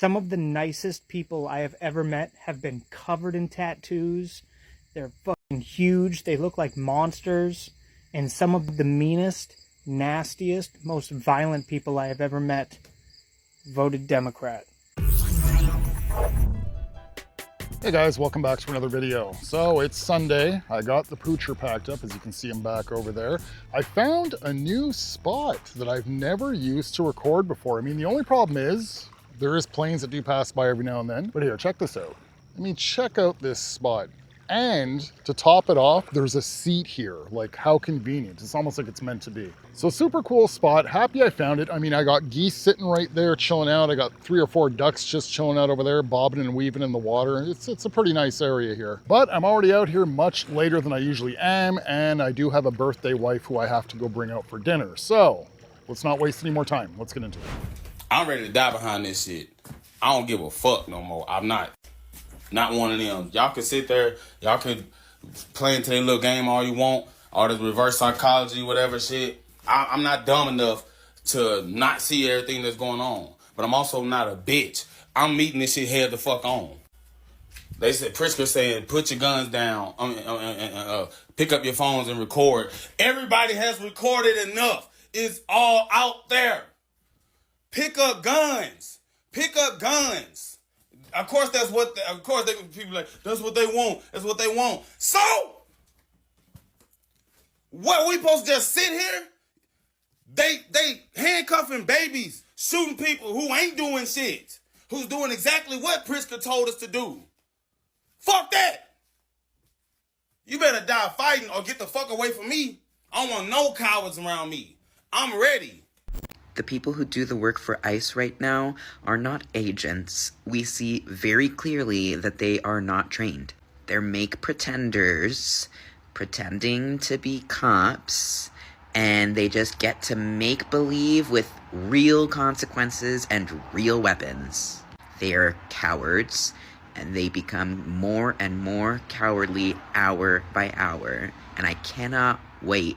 Some of the nicest people I have ever met have been covered in tattoos. They're fucking huge. They look like monsters. And some of the meanest, nastiest, most violent people I have ever met voted Democrat. Hey guys, welcome back to another video. So it's Sunday. I got the poocher packed up, as you can see him back over there. I found a new spot that I've never used to record before. I mean, the only problem is there is planes that do pass by every now and then. But here, check this out. I mean, check out this spot. And to top it off, there's a seat here. Like, how convenient. It's almost like it's meant to be. So super cool spot. Happy I found it. I mean, I got geese sitting right there chilling out. I got 3 or 4 ducks just chilling out over there, bobbing and weaving in the water. It's a pretty nice area here. But I'm already out here much later than I usually am, and I do have a birthday wife who I have to go bring out for dinner. So let's not waste any more time. Let's get into it. I'm ready to die behind this shit. I don't give a fuck no more. I'm not one of them. Y'all can sit there, y'all can play into their little game all you want, all this reverse psychology, whatever shit. I'm not dumb enough to not see everything that's going on. But I'm also not a bitch. I'm meeting this shit head the fuck on. They said, Pritzker saying, put your guns down, pick up your phones and record. Everybody has recorded enough. It's all out there. Pick up guns. Pick up guns. Of course, that's what. People like that's what they want. That's what they want. So, what we supposed to just sit here? They handcuffing babies, shooting people who ain't doing shit, who's doing exactly what Pritzker told us to do. Fuck that. You better die fighting or get the fuck away from me. I don't want no cowards around me. I'm ready. The people who do the work for ICE right now are not agents. We see very clearly that they are not trained. They're make pretenders, pretending to be cops, and they just get to make believe with real consequences and real weapons. They are cowards, and they become more and more cowardly hour by hour, and I cannot wait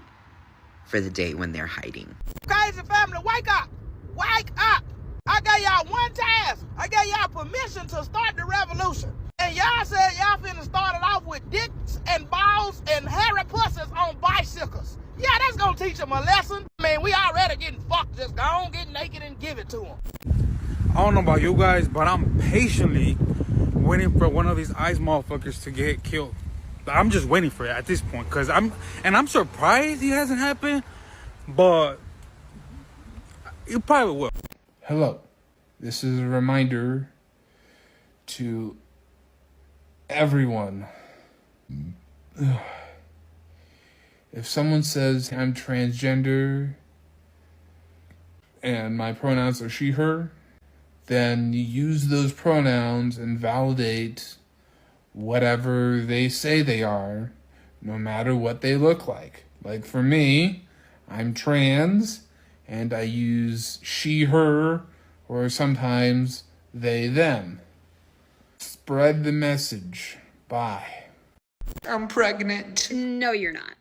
for the day when they're hiding. Crazy family, wake up! Wake up! I gave y'all one task. I gave y'all permission to start the revolution. And y'all said y'all finna start it off with dicks and balls and hairy pussies on bicycles. Yeah, that's gonna teach them a lesson. I mean, we already getting fucked. Just go on, get naked and give it to them. I don't know about you guys, but I'm patiently waiting for one of these ICE motherfuckers to get killed. I'm just waiting for it at this point, because I'm surprised he hasn't happened, but it probably will. Hello, this is a reminder to everyone. If someone says I'm transgender and my pronouns are she, her, then you use those pronouns and validate whatever they say they are, no matter what they look like. Like for me, I'm trans, and I use she, her, or sometimes they, them. Spread the message. Bye. I'm pregnant. No, you're not.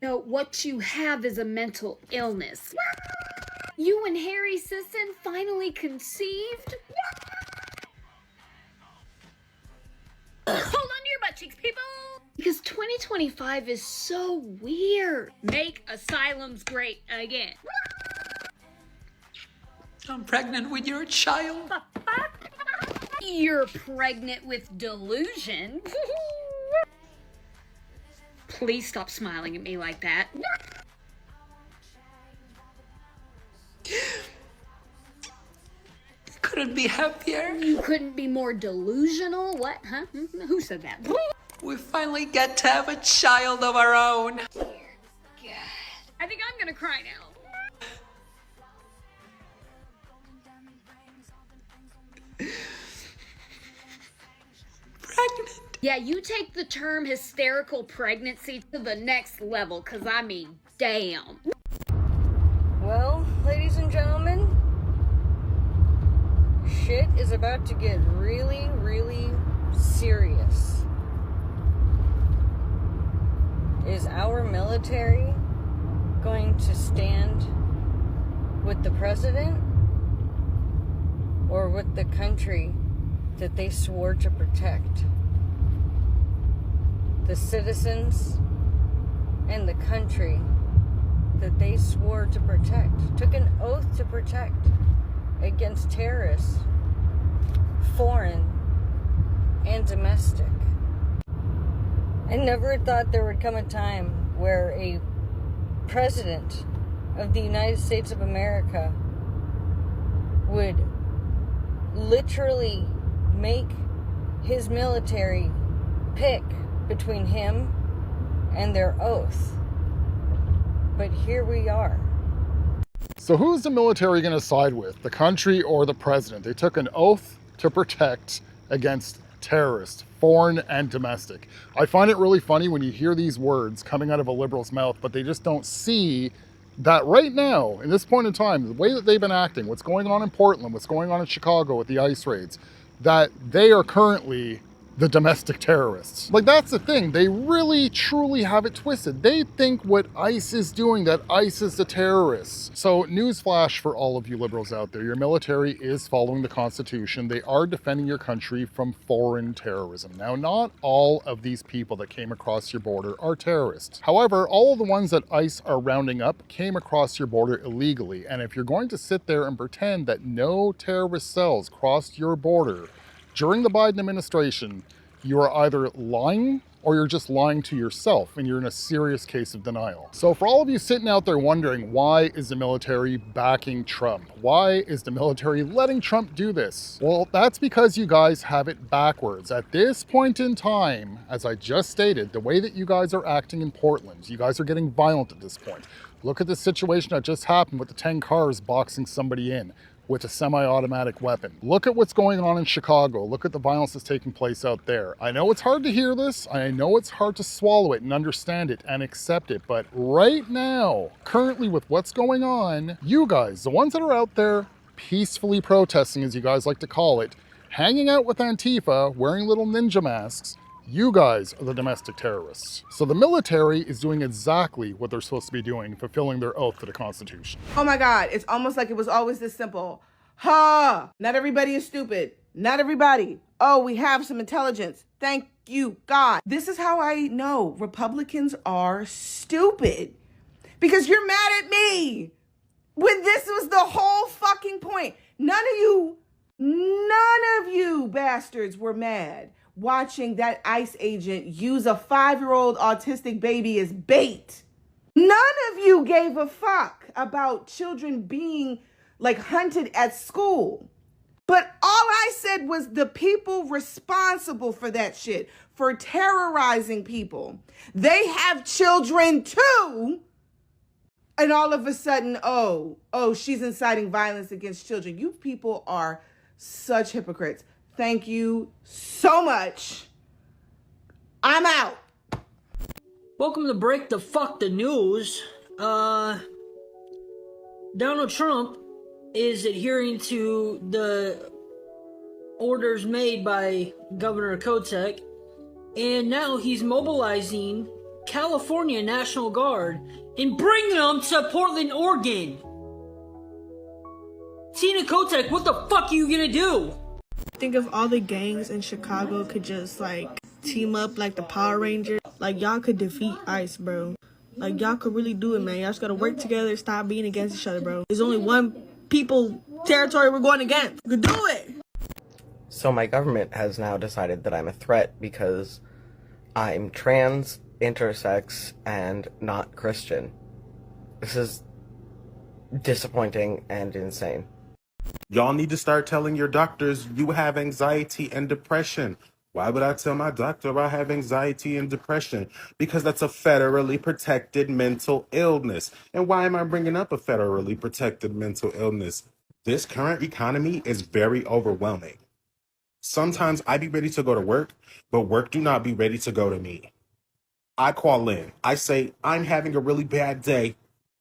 No, what you have is a mental illness. You and Harry Sisson finally conceived? Hold on to your butt cheeks, people! Because 2025 is so weird. Make asylums great again. I'm pregnant with your child. You're pregnant with delusion. Please stop smiling at me like that. Couldn't be happier. You couldn't be more delusional? What, huh? Who said that? We finally get to have a child of our own. God. I think I'm gonna cry now. Pregnant. Yeah, you take the term hysterical pregnancy to the next level, because I mean, damn. Well, ladies and gentlemen, shit is about to get really, really serious. Is our military going to stand with the president? or with the country that they swore to protect. The citizens and the country that they swore to protect, took an oath to protect against terrorists, foreign and domestic. I never thought there would come a time where a president of the United States of America would literally make his military pick between him and their oath. But here we are. So who's the military going to side with, the country or the president? They took an oath to protect against terrorists, foreign and domestic. I find it really funny when you hear these words coming out of a liberal's mouth, but they just don't see that right now, in this point in time, the way that they've been acting, what's going on in Portland, what's going on in Chicago with the ICE raids, that they are currently the domestic terrorists. Like, that's the thing. They really, truly have it twisted. They think what ICE is doing, that ICE is the terrorists. So, newsflash for all of you liberals out there, your military is following the Constitution. They are defending your country from foreign terrorism. Now, not all of these people that came across your border are terrorists. However, all of the ones that ICE are rounding up came across your border illegally. And if you're going to sit there and pretend that no terrorist cells crossed your border during the Biden administration, you are either lying or you're just lying to yourself, and you're in a serious case of denial. So for all of you sitting out there wondering, why is the military backing Trump? Why is the military letting Trump do this? Well, that's because you guys have it backwards. At this point in time, as I just stated, the way that you guys are acting in Portland, you guys are getting violent at this point. Look at the situation that just happened with the 10 cars boxing somebody in with a semi-automatic weapon. Look at what's going on in Chicago. Look at the violence that's taking place out there. I know it's hard to hear this. I know it's hard to swallow it and understand it and accept it. But right now, currently with what's going on, you guys, the ones that are out there peacefully protesting, as you guys like to call it, hanging out with Antifa, wearing little ninja masks, you guys are the domestic terrorists. So the military is doing exactly what they're supposed to be doing, fulfilling their oath to the Constitution. Oh my God, it's almost like it was always this simple. Ha! Not everybody is stupid. Not everybody. Oh, we have some intelligence. Thank you, God. This is how I know Republicans are stupid. Because you're mad at me. When this was the whole fucking point. None of you bastards were mad watching that ICE agent use a 5-year-old autistic baby as bait. None of you gave a fuck about children being like hunted at school. But all I said was the people responsible for that shit, for terrorizing people, they have children too. And all of a sudden, oh, she's inciting violence against children. You people are such hypocrites. Thank you so much. I'm out. Welcome to Break the Fuck the News. Donald Trump is adhering to the orders made by Governor Kotek, and now he's mobilizing California National Guard and bringing them to Portland, Oregon. Tina Kotek, what the fuck are you gonna do? Think if all the gangs in Chicago could just like team up like the Power Rangers, like y'all could defeat ICE, bro. Like y'all could really do it, man. Y'all just gotta work together, stop being against each other, bro. There's only one people territory we're going against. We could do it. So my government has now decided that I'm a threat because I'm trans, intersex, and not Christian. This is disappointing and insane. Y'all need to start telling your doctors you have anxiety and depression. Why would I tell my doctor I have anxiety and depression? Because that's a federally protected mental illness. And why am I bringing up a federally protected mental illness? This current economy is very overwhelming. Sometimes I be ready to go to work, but work do not be ready to go to me. I call in. I say, I'm having a really bad day.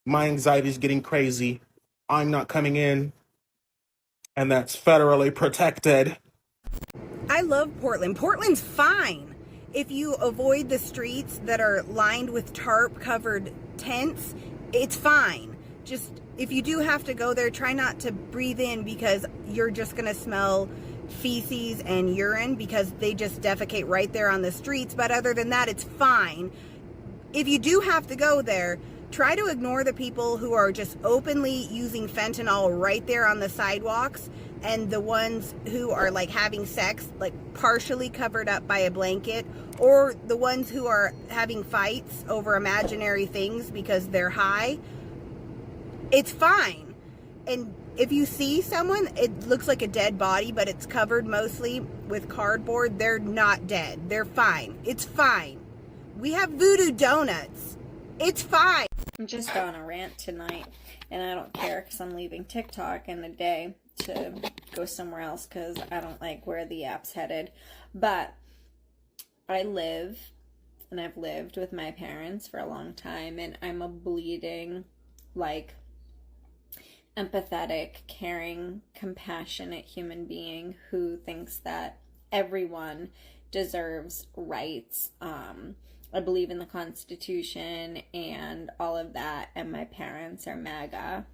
My anxiety is getting crazy. I'm not coming in. And that's federally protected. I love Portland. Portland's fine. If you avoid the streets that are lined with tarp-covered tents, it's fine. just, if you do have to go there, try not to breathe in, because you're just going to smell feces and urine, because they just defecate right there on the streets. But other than that, it's fine. If you do have to go there, try to ignore the people who are just openly using fentanyl right there on the sidewalks, and the ones who are like having sex like partially covered up by a blanket, or the ones who are having fights over imaginary things because they're high. It's fine. And if you see someone, it looks like a dead body, but it's covered mostly with cardboard, they're not dead. They're fine. It's fine. We have voodoo donuts. It's fine. I'm just on a rant tonight, and I don't care because I'm leaving TikTok in a day to go somewhere else because I don't like where the app's headed. But I live, and I've lived with my parents for a long time, and I'm a bleeding, like, empathetic, caring, compassionate human being who thinks that everyone deserves rights. I believe in the Constitution and all of that, and my parents are MAGA.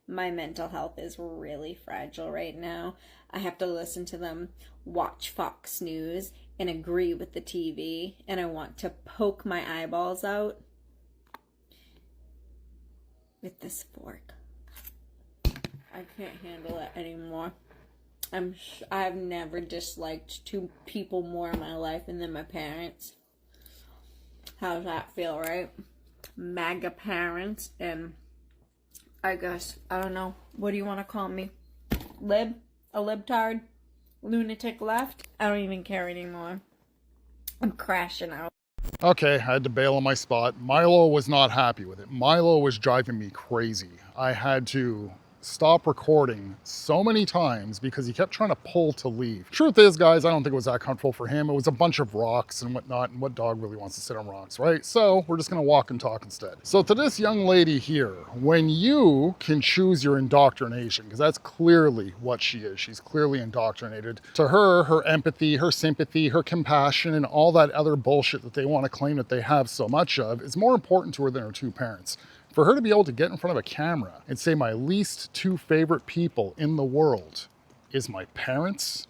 My mental health is really fragile right now. I have to listen to them watch Fox News and agree with the TV, and I want to poke my eyeballs out with this fork. I can't handle it anymore. I've never disliked two people more in my life than my parents. How's that feel, right? MAGA parents, and I guess, I don't know, what do you want to call me? Lib? A libtard? Lunatic left? I don't even care anymore. I'm crashing out. Okay, I had to bail on my spot. Milo was not happy with it. Milo was driving me crazy. I had to stop recording so many times because he kept trying to pull to leave. Truth is, guys, I don't think it was that comfortable for him. It was a bunch of rocks and whatnot, and what dog really wants to sit on rocks, right? So we're just gonna walk and talk instead. So to this young lady here, when you can choose your indoctrination, because that's clearly what she is. She's clearly indoctrinated. To her, her empathy, her sympathy, her compassion, and all that other bullshit that they want to claim that they have so much of is more important to her than her two parents. For her to be able to get in front of a camera and say my least two favorite people in the world is my parents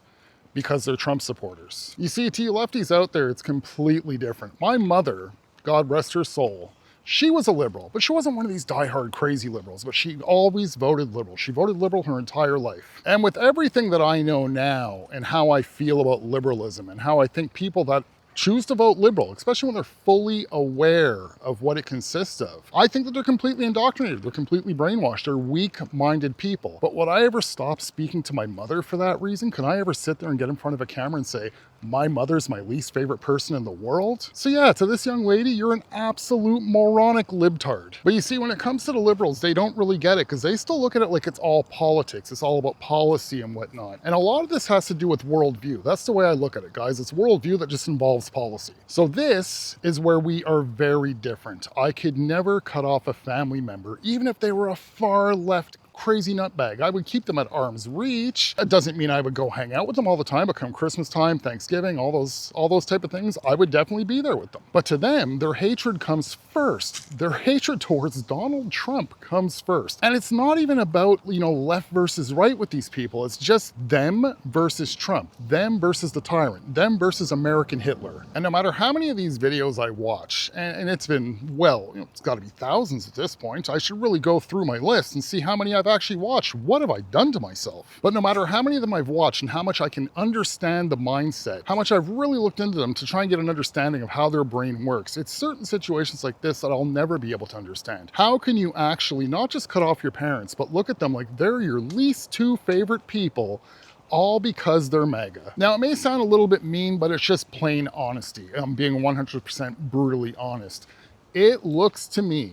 because they're Trump supporters. You see, to you lefties out there, it's completely different. My mother, God rest her soul, she was a liberal, but she wasn't one of these diehard crazy liberals, but she always voted liberal. She voted liberal her entire life. And with everything that I know now and how I feel about liberalism and how I think people that choose to vote liberal, especially when they're fully aware of what it consists of, I think that they're completely indoctrinated. They're completely brainwashed. They're weak-minded people. But would I ever stop speaking to my mother for that reason? Could I ever sit there and get in front of a camera and say, my mother's my least favorite person in the world? So yeah, to this young lady, you're an absolute moronic libtard. But you see, when it comes to the liberals, they don't really get it because they still look at it like it's all politics. It's all about policy and whatnot. And a lot of this has to do with worldview. That's the way I look at it, guys. It's worldview that just involves policy. So this is where we are very different. I could never cut off a family member, even if they were a far left crazy nutbag. I would keep them at arm's reach. It doesn't mean I would go hang out with them all the time, but come Christmas time, Thanksgiving, all those type of things, I would definitely be there with them. But to them, their hatred comes first. Their hatred towards Donald Trump comes first. And it's not even about, you know, left versus right with these people. It's just them versus Trump, them versus the tyrant, them versus American Hitler. And no matter how many of these videos I watch, and it's been, well, you know, it's got to be thousands at this point, I should really go through my list and see how many I've actually watched. What have I done to myself? But no matter how many of them I've watched and how much I can understand the mindset, how much I've really looked into them to try and get an understanding of how their brain works, it's certain situations like this that I'll never be able to understand. How can you actually not just cut off your parents, but look at them like they're your least two favorite people, all because they're MAGA? Now, it may sound a little bit mean, but it's just plain honesty. I'm being 100% brutally honest. It looks to me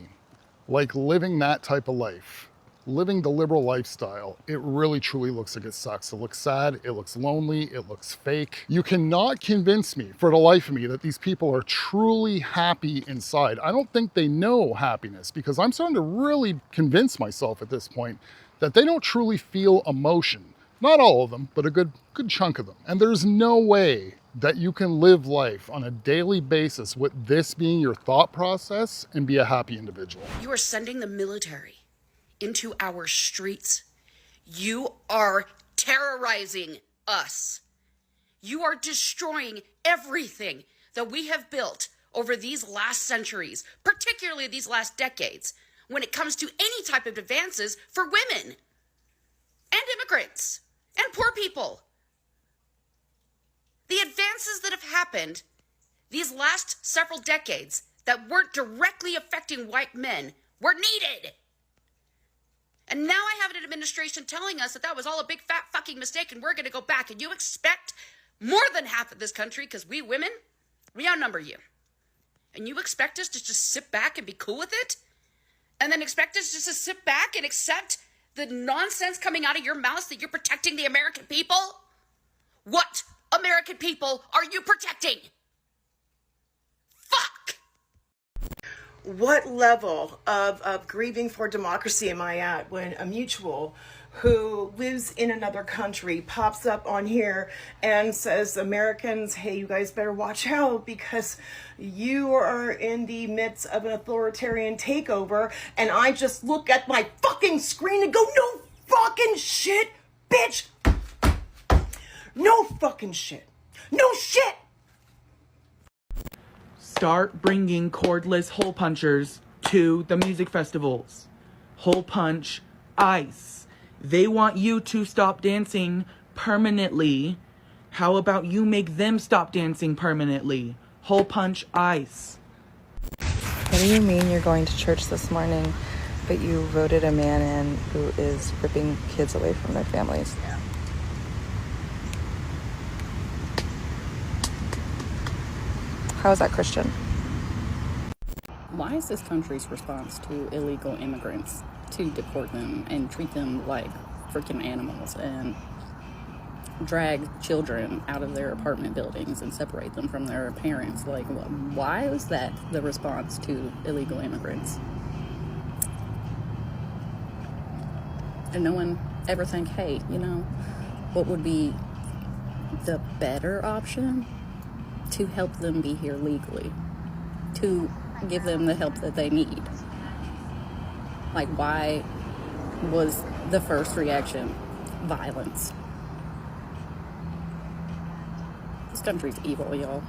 like living that type of life, living the liberal lifestyle, it really truly looks like it sucks. It looks sad, it looks lonely, it looks fake. You cannot convince me for the life of me that these people are truly happy inside. I don't think they know happiness, because I'm starting to really convince myself at this point that they don't truly feel emotion. Not all of them, but a good chunk of them. And there's no way that you can live life on a daily basis with this being your thought process and be a happy individual. You are sending the military into our streets. You are terrorizing us. You are destroying everything that we have built over these last centuries, particularly these last decades, when it comes to any type of advances for women and immigrants and poor people. The advances that have happened these last several decades that weren't directly affecting white men were needed. And now I have an administration telling us that that was all a big fat fucking mistake and we're going to go back. And you expect more than half of this country, because we women, we outnumber you. And you expect us to just sit back and be cool with it? And then expect us just to sit back and accept the nonsense coming out of your mouths that you're protecting the American people? What American people are you protecting? Fuck! What level of grieving for democracy am I at when a mutual who lives in another country pops up on here and says, Americans, hey, you guys better watch out because you are in the midst of an authoritarian takeover, and I just look at my fucking screen and go, no fucking shit, bitch! No fucking shit. No shit! Start bringing cordless hole punchers to the music festivals. Hole punch ice. They want you to stop dancing permanently. How about you make them stop dancing permanently? Hole punch ice. What do you mean you're going to church this morning, but you voted a man in who is ripping kids away from their families? How is that Christian? Why is this country's response to illegal immigrants to deport them and treat them like freaking animals and drag children out of their apartment buildings and separate them from their parents? Like, why is that the response to illegal immigrants? And no one ever think, hey, you know, what would be the better option to help them be here legally, to give them the help that they need? Like, why was the first reaction violence? This country's evil, y'all.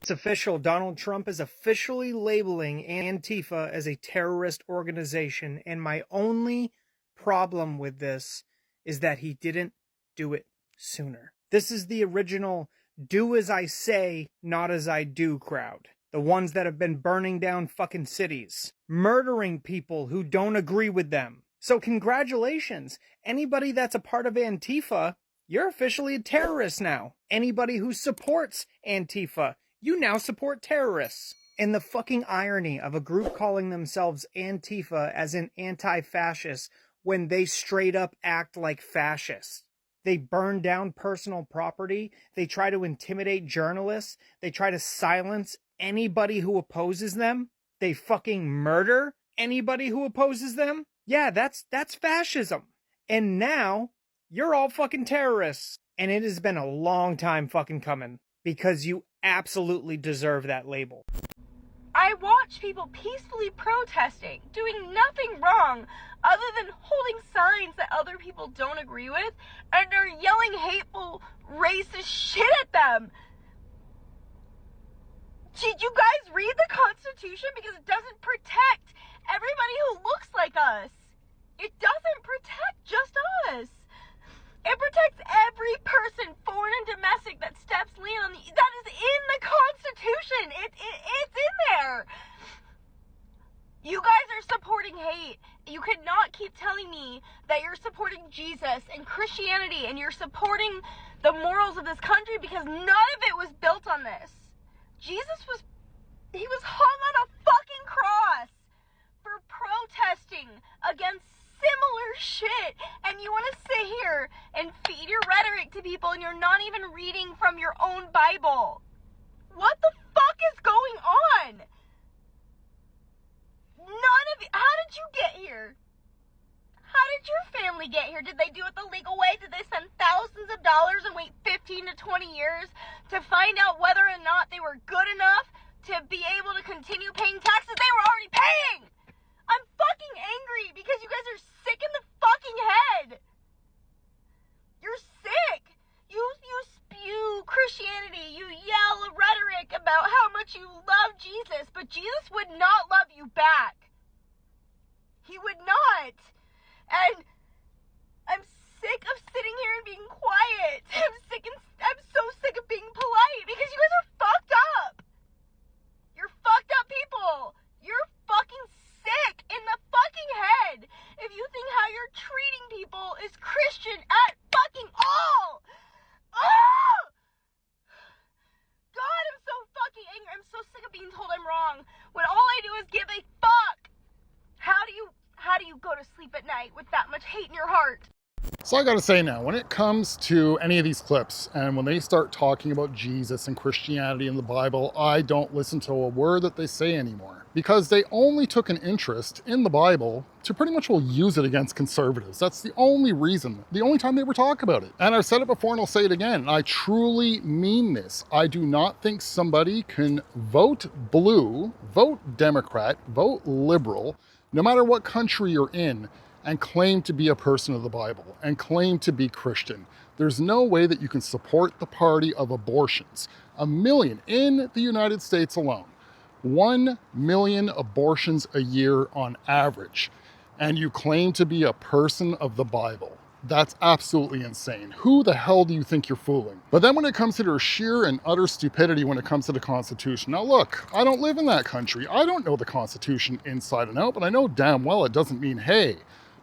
It's official. Donald Trump is officially labeling Antifa as a terrorist organization, and my only problem with this is that he didn't do it sooner. This is the original do as I say, not as I do crowd. The ones that have been burning down fucking cities, murdering people who don't agree with them. So congratulations. Anybody that's a part of Antifa, you're officially a terrorist now. Anybody who supports Antifa, you now support terrorists. And the fucking irony of a group calling themselves Antifa as an anti-fascist when they straight up act like fascists. They burn down personal property. They try to intimidate journalists. They try to silence anybody who opposes them. They fucking murder anybody who opposes them. Yeah, that's fascism. And now you're all fucking terrorists. And it has been a long time fucking coming because you absolutely deserve that label. I watch people peacefully protesting, doing nothing wrong other than holding signs that other people don't agree with, and they're yelling hateful, racist shit at them. Did you guys read the Constitution? Because it doesn't protect everybody who looks like us. It doesn't protect just us. It protects every person, foreign and domestic, that steps lean on the... That is in the Constitution. It's in there. You guys are supporting hate. You cannot keep telling me that you're supporting Jesus and Christianity and you're supporting the morals of this country because none of it was built on this. Jesus was... He was hung on a fucking cross for protesting against similar shit, and you want to sit here and feed your rhetoric to people and you're not even reading from your own Bible. What the fuck is going on? None of you... How did you get here? How did your family get here? Did they do it the legal way? Did they spend thousands of dollars and wait 15 to 20 years to find out whether or not they were good enough to be able to continue paying taxes they were already paying. I'm fucking angry because you guys are sick in the fucking head. You're sick. You spew Christianity. You yell rhetoric about how much you love Jesus, but Jesus would not love you back. He would not. And I'm sick of sitting here and being quiet. I'm so sick of being polite because you guys are fucked up. You're fucked up people. You're fucking sick in the fucking head if you think how you're treating people is Christian at fucking all. Oh! God, I'm so fucking angry. I'm so sick of being told I'm wrong when all I do is give a fuck. How do you go to sleep at night with that much hate in your heart? So I gotta say now, when it comes to any of these clips and when they start talking about Jesus and Christianity and the Bible, I don't listen to a word that they say anymore, because they only took an interest in the Bible to pretty much will use it against conservatives. That's the only reason, the only time they ever talk about it. And I've said it before and I'll say it again. I truly mean this. I do not think somebody can vote blue, vote Democrat, vote liberal, no matter what country you're in, and claim to be a person of the Bible and claim to be Christian. There's no way that you can support the party of abortions. 1 million in the United States alone. 1 million abortions a year on average. And you claim to be a person of the Bible. That's absolutely insane. Who the hell do you think you're fooling? But then when it comes to their sheer and utter stupidity when it comes to the Constitution, now look, I don't live in that country. I don't know the Constitution inside and out, but I know damn well it doesn't mean, hey,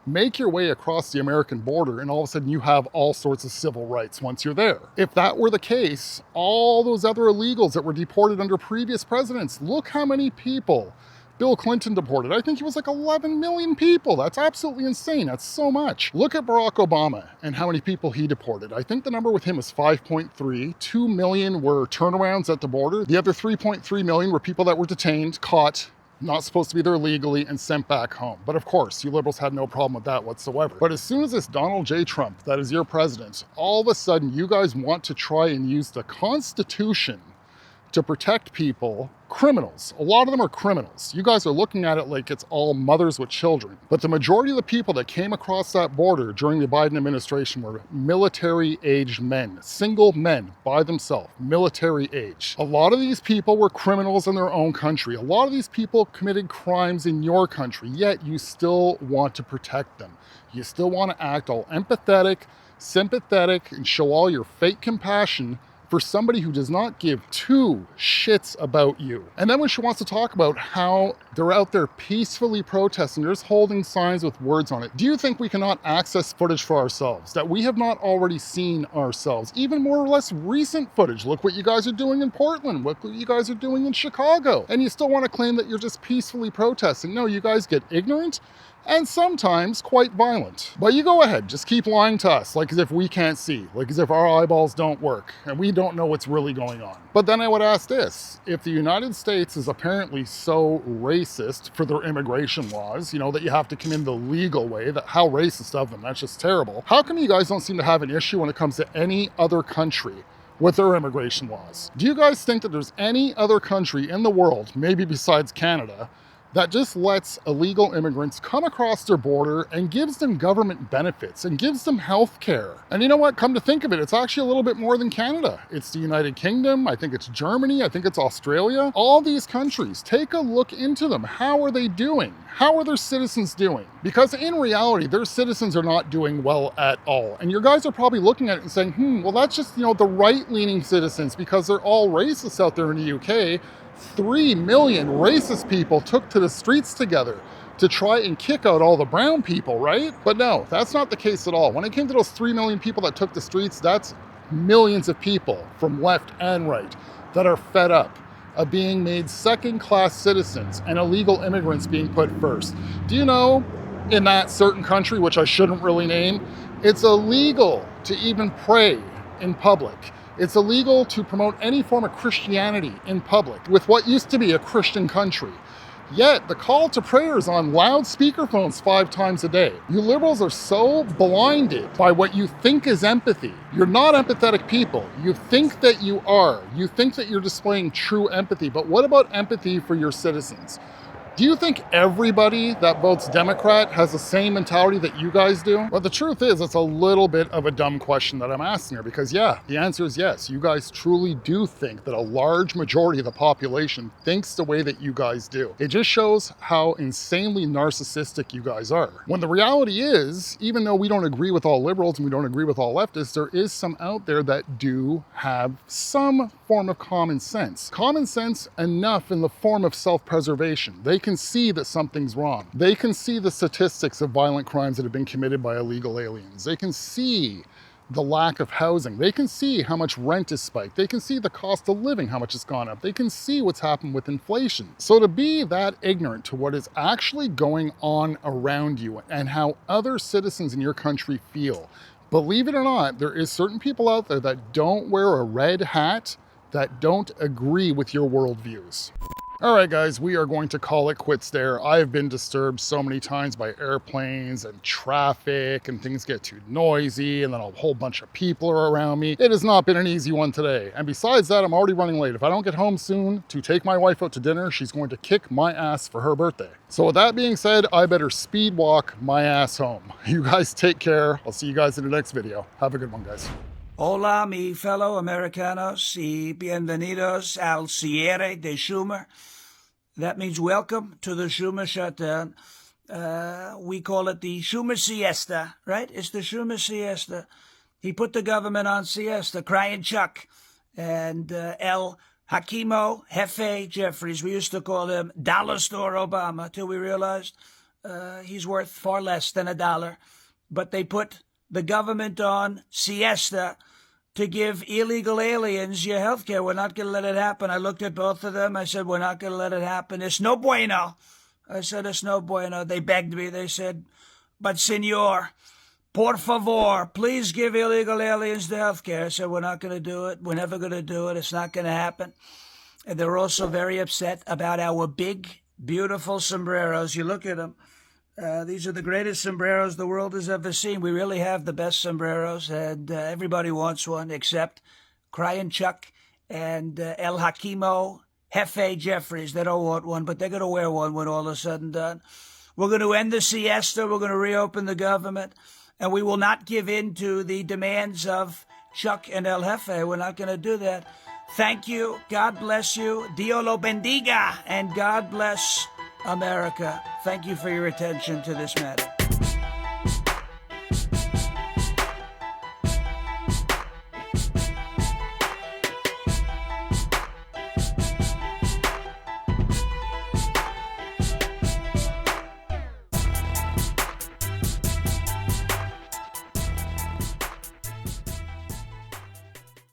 make your way across the American border and all of a sudden you have all sorts of civil rights once you're there. If that were the case, all those other illegals that were deported under previous presidents, look how many people Bill Clinton deported. I think he was like 11 million people. That's absolutely insane. That's so much. Look at Barack Obama and how many people he deported. I think the number with him is 5.3. 2 million were turnarounds at the border. The other 3.3 million were people that were detained, caught, not supposed to be there legally, and sent back home. But of course, you liberals had no problem with that whatsoever. But as soon as this Donald J. Trump, that is your president, all of a sudden you guys want to try and use the Constitution to protect people, criminals. A lot of them are criminals. You guys are looking at it like it's all mothers with children. But the majority of the people that came across that border during the Biden administration were military-aged men, single men by themselves, military age. A lot of these people were criminals in their own country. A lot of these people committed crimes in your country, yet you still want to protect them. You still want to act all empathetic, sympathetic, and show all your fake compassion for somebody who does not give two shits about you. And then when she wants to talk about how they're out there peacefully protesting, they're just holding signs with words on it. Do you think we cannot access footage for ourselves that we have not already seen ourselves? Even more or less recent footage. Look what you guys are doing in Portland. Look what you guys are doing in Chicago. And you still want to claim that you're just peacefully protesting. No, you guys get ignorant and sometimes quite violent. But you go ahead, just keep lying to us, like as if we can't see, like as if our eyeballs don't work, and we don't know what's really going on. But then I would ask this, if the United States is apparently so racist for their immigration laws, you know, that you have to come in the legal way, that how racist of them, that's just terrible. How come you guys don't seem to have an issue when it comes to any other country with their immigration laws? Do you guys think that there's any other country in the world, maybe besides Canada, that just lets illegal immigrants come across their border and gives them government benefits and gives them health care? And you know what, come to think of it, it's actually a little bit more than Canada. It's the United Kingdom, I think it's Germany, I think it's Australia. All these countries, take a look into them. How are they doing? How are their citizens doing? Because in reality, their citizens are not doing well at all. And your guys are probably looking at it and saying, well, that's just, you know, the right-leaning citizens because they're all racists out there in the UK. 3 million racist people took to the streets together to try and kick out all the brown people, right? But no, that's not the case at all. When it came to those 3 million people that took the streets, that's millions of people from left and right that are fed up of being made second-class citizens and illegal immigrants being put first. Do you know, in that certain country, which I shouldn't really name, it's illegal to even pray in public. It's illegal to promote any form of Christianity in public with what used to be a Christian country. Yet the call to prayer is on loudspeaker phones 5 times a day. You liberals are so blinded by what you think is empathy. You're not empathetic people. You think that you are. You think that you're displaying true empathy, but what about empathy for your citizens? Do you think everybody that votes Democrat has the same mentality that you guys do? Well, the truth is, it's a little bit of a dumb question that I'm asking here, because yeah, the answer is yes. You guys truly do think that a large majority of the population thinks the way that you guys do. It just shows how insanely narcissistic you guys are. When the reality is, even though we don't agree with all liberals and we don't agree with all leftists, there is some out there that do have some form of common sense. Common sense enough in the form of self-preservation. They can see that something's wrong. They can see the statistics of violent crimes that have been committed by illegal aliens. They can see the lack of housing. They can see how much rent is spiked. They can see the cost of living, how much it's gone up. They can see what's happened with inflation. So to be that ignorant to what is actually going on around you and how other citizens in your country feel, believe it or not, there is certain people out there that don't wear a red hat, that don't agree with your worldviews. All right, guys, we are going to call it quits there. I've been disturbed so many times by airplanes and traffic, and things get too noisy, and then a whole bunch of people are around me. It has not been an easy one today. And besides that, I'm already running late. If I don't get home soon to take my wife out to dinner, she's going to kick my ass for her birthday. So with that being said, I better speed walk my ass home. You guys take care. I'll see you guys in the next video. Have a good one, guys. Hola, mi fellow Americanos, y bienvenidos al cierre de Schumer. That means welcome to the Schumer shutdown. We call it the Schumer siesta, right? It's the Schumer siesta. He put the government on siesta, crying Chuck. And El Hakimo Jefe Jeffries, we used to call him Dollar Store Obama, till we realized he's worth far less than $1. But they put the government on siesta to give illegal aliens your health care. We're not going to let it happen. I looked at both of them. I said, we're not going to let it happen. It's no bueno. I said, it's no bueno. They begged me. They said, but senor, por favor, please give illegal aliens the health care. I said, we're not going to do it. We're never going to do it. It's not going to happen. And they're also very upset about our big, beautiful sombreros. You look at them. These are the greatest sombreros the world has ever seen. We really have the best sombreros, and everybody wants one except Crying Chuck and El Hakimo Jefe Jeffries. They don't want one, but they're going to wear one when all is said and done. We're going to end the siesta. We're going to reopen the government, and we will not give in to the demands of Chuck and El Jefe. We're not going to do that. Thank you. God bless you. Dios lo bendiga, and God bless America. Thank you for your attention to this matter.